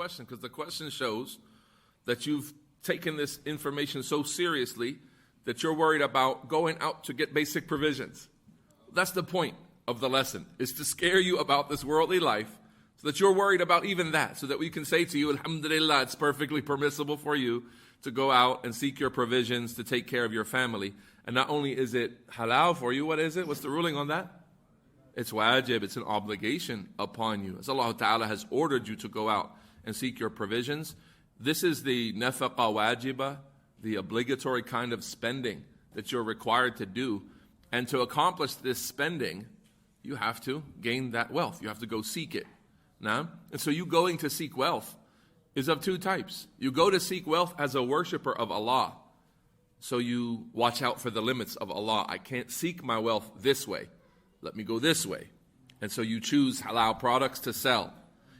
question, because the question shows that you've taken this information so seriously that you're worried about going out to get basic provisions. That's the point of the lesson, is to scare you about this worldly life so that you're worried about even that, so that we can say to you, alhamdulillah, it's perfectly permissible for you to go out and seek your provisions to take care of your family. And not only is it halal for you, what is it? What's the ruling on that? It's wajib, it's an obligation upon you. As Allah Ta'ala has ordered you to go out and seek your provisions. This is the nafaqa wajiba, the obligatory kind of spending that you're required to do. And to accomplish this spending, you have to gain that wealth. You have to go seek it. Now, and so you going to seek wealth is of two types. You go to seek wealth as a worshiper of Allah. So you watch out for the limits of Allah. I can't seek my wealth this way. Let me go this way. And so you choose halal products to sell.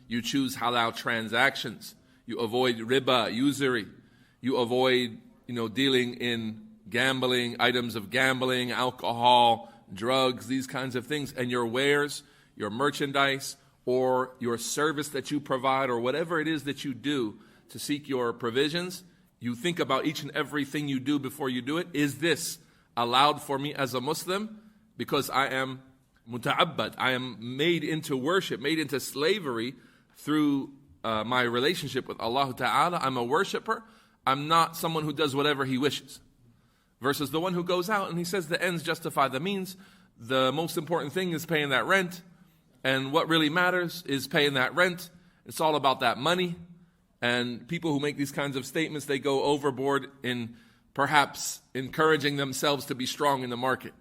You choose halal transactions. You avoid riba, usury. You avoid, dealing in gambling, items of gambling, alcohol, drugs, these kinds of things. And your wares, your merchandise, or your service that you provide, or whatever it is that you do to seek your provisions, you think about each and everything you do before you do it. Is this allowed for me as a Muslim? Because I am muta'abbad. I am made into worship, made into slavery through my relationship with Allah Ta'ala. I'm a worshiper. I'm not someone who does whatever he wishes. Versus the one who goes out and he says the ends justify the means. The most important thing is paying that rent. And what really matters is paying that rent. It's all about that money. And people who make these kinds of statements, they go overboard in perhaps encouraging themselves to be strong in the market.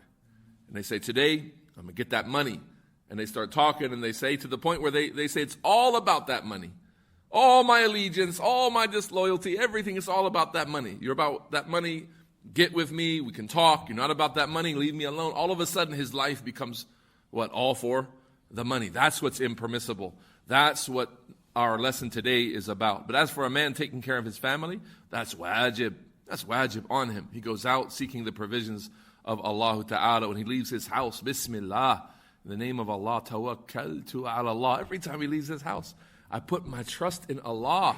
And they say, today, I'm going to get that money. And they start talking and they say to the point where they say it's all about that money. All my allegiance, all my disloyalty, everything is all about that money. You're about that money, get with me, we can talk. You're not about that money, leave me alone. All of a sudden his life becomes what? All for the money. That's what's impermissible. That's what our lesson today is about. But as for a man taking care of his family, that's wajib. That's wajib on him. He goes out seeking the provisions of Allah Ta'ala. When he leaves his house, Bismillah, in the name of Allah, tawakkaltu ala Allah. Every time he leaves his house, I put my trust in Allah.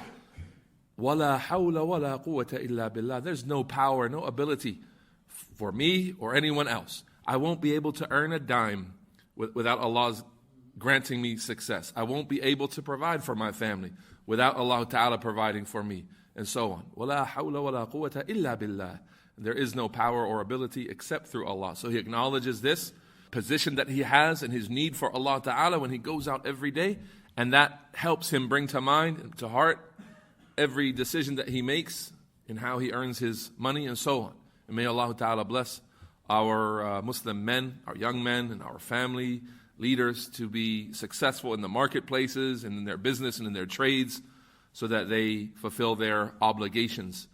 Wala hawla wala quwwata illa billah. There's no power, no ability for me or anyone else. I won't be able to earn a dime without Allah's granting me success. I won't be able to provide for my family without Allah Ta'ala providing for me, and so on. Wala hawla wala quwwata illa billah. There is no power or ability except through Allah. So he acknowledges this position that he has and his need for Allah Ta'ala when he goes out every day, and that helps him bring to mind and to heart every decision that he makes in how he earns his money and so on. And may Allah Ta'ala bless our Muslim men, our young men, and our family leaders to be successful in the marketplaces and in their business and in their trades so that they fulfill their obligations.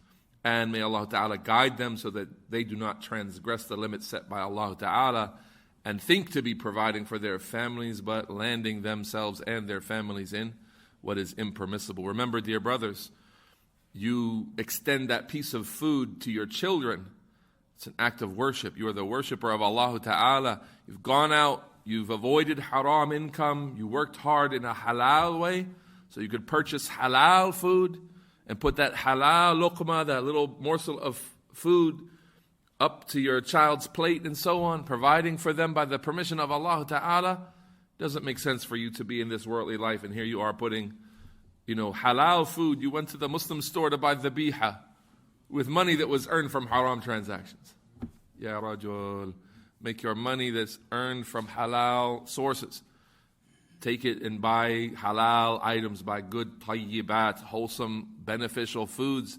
And may Allah Ta'ala guide them so that they do not transgress the limits set by Allah Ta'ala and think to be providing for their families, but landing themselves and their families in what is impermissible. Remember, dear brothers, you extend that piece of food to your children. It's an act of worship. You are the worshiper of Allah Ta'ala. You've gone out, you've avoided haram income, you worked hard in a halal way so you could purchase halal food and put that halal luqma, that little morsel of food, up to your child's plate and so on, providing for them by the permission of Allah Ta'ala. Doesn't make sense for you to be in this worldly life, and here you are putting, halal food. You went to the Muslim store to buy dhabiha with money that was earned from haram transactions. Ya Rajul, make your money that's earned from halal sources. Take it and buy halal items, buy good tayyibat, wholesome, beneficial foods,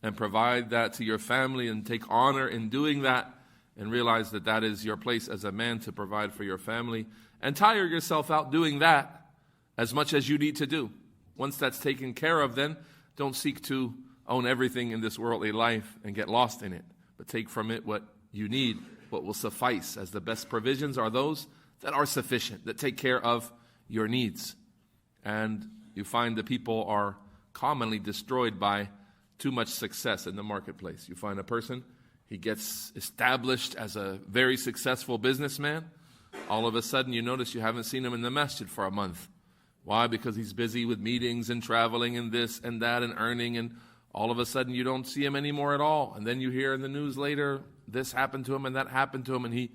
and provide that to your family and take honor in doing that, and realize that that is your place as a man to provide for your family. And tire yourself out doing that as much as you need to do. Once that's taken care of, then don't seek to own everything in this worldly life and get lost in it, but take from it what you need, what will suffice, as the best provisions are those that are sufficient, that take care of your needs. And you find that people are commonly destroyed by too much success in the marketplace. You find a person, he gets established as a very successful businessman. All of a sudden you notice you haven't seen him in the masjid for a month Why? Because he's busy with meetings and traveling and this and that and earning, and all of a sudden you don't see him anymore at all. And then you hear in the news later, this happened to him and that happened to him, and he,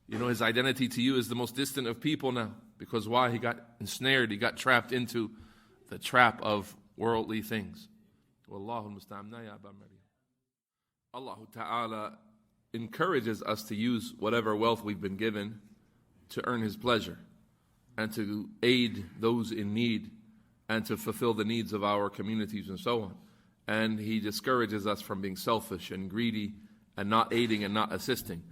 his identity to you is the most distant of people now. Because why? He got ensnared, he got trapped into the trap of worldly things. Wallahu al-musta'an. Allah Ta'ala encourages us to use whatever wealth we've been given to earn His pleasure and to aid those in need and to fulfill the needs of our communities and so on. And He discourages us from being selfish and greedy and not aiding and not assisting.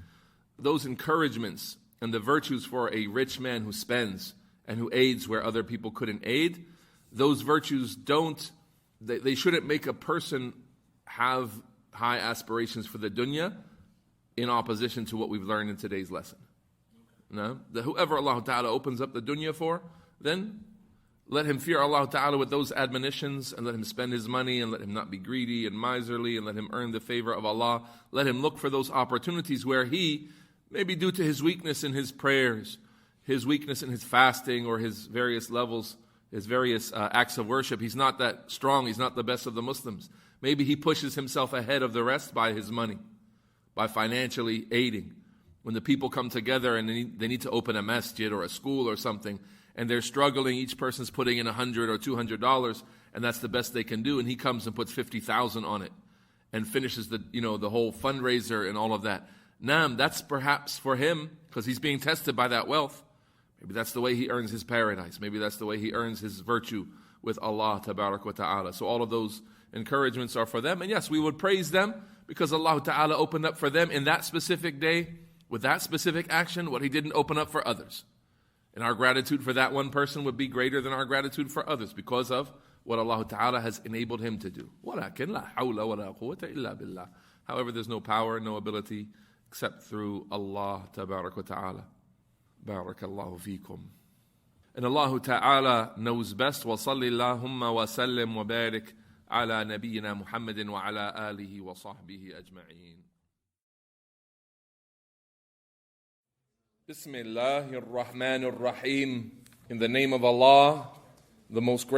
Those encouragements and the virtues for a rich man who spends and who aids where other people couldn't aid, those virtues they shouldn't make a person have high aspirations for the dunya in opposition to what we've learned in today's lesson. No? That whoever Allah Ta'ala opens up the dunya for, then let him fear Allah Ta'ala with those admonitions, and let him spend his money, and let him not be greedy and miserly, and let him earn the favor of Allah. Let him look for those opportunities where he, maybe due to his weakness in his prayers, his weakness in his fasting, or his various levels, his various acts of worship, he's not that strong, he's not the best of the Muslims. Maybe he pushes himself ahead of the rest by his money, by financially aiding. When the people come together and they need to open a masjid or a school or something, and they're struggling, each person's putting in $100 or $200, and that's the best they can do, and he comes and puts 50,000 on it and finishes the whole fundraiser and all of that. Naam, that's perhaps for him, because he's being tested by that wealth. Maybe that's the way he earns his paradise. Maybe that's the way he earns his virtue with Allah Tabarak wa Ta'ala. So all of those encouragements are for them. And yes, we would praise them because Allah Ta'ala opened up for them in that specific day, with that specific action, what He didn't open up for others. And our gratitude for that one person would be greater than our gratitude for others because of what Allah Ta'ala has enabled him to do. وَلَكِنْ لَا حَوْلَ وَلَا قُوَّةَ إِلَّا بِاللَّهِ. However, there's no power, no ability except through Allah Tabarak wa Ta'ala. Barakallahu feekum. And Allah Ta'ala knows best. وَصَلِّ اللَّهُمَّ وَسَلِّمْ وَبَارِكْ عَلَى نَبِيِّنَا مُحَمَّدٍ وَعَلَى آلِهِ وَصَحْبِهِ أَجْمَعِينَ. Bismillahir Rahmanir Rahim. In the name of Allah, the most gracious.